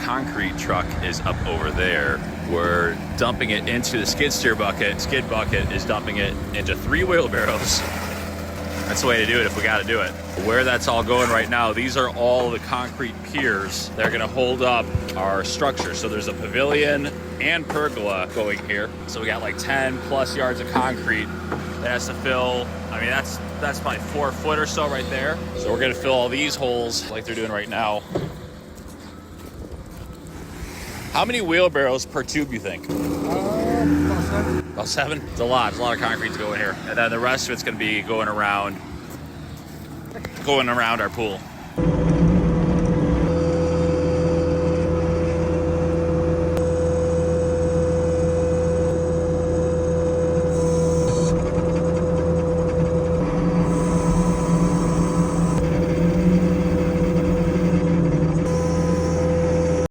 concrete truck is up over there. We're dumping it into the skid steer bucket. Skid bucket is dumping it into 3 wheelbarrows. That's the way to do it if we got to do it. Where that's all going right now, these are all the concrete piers that are going to hold up our structure. So there's a pavilion and pergola going here. So we got like 10 plus yards of concrete that has to fill. I mean, that's probably 4 foot or so right there. So we're going to fill all these holes like they're doing right now. How many wheelbarrows per tube you think? About 7. About 7? It's a lot. There's a lot of concrete to go in here. And then the rest of it's going to be going around our pool.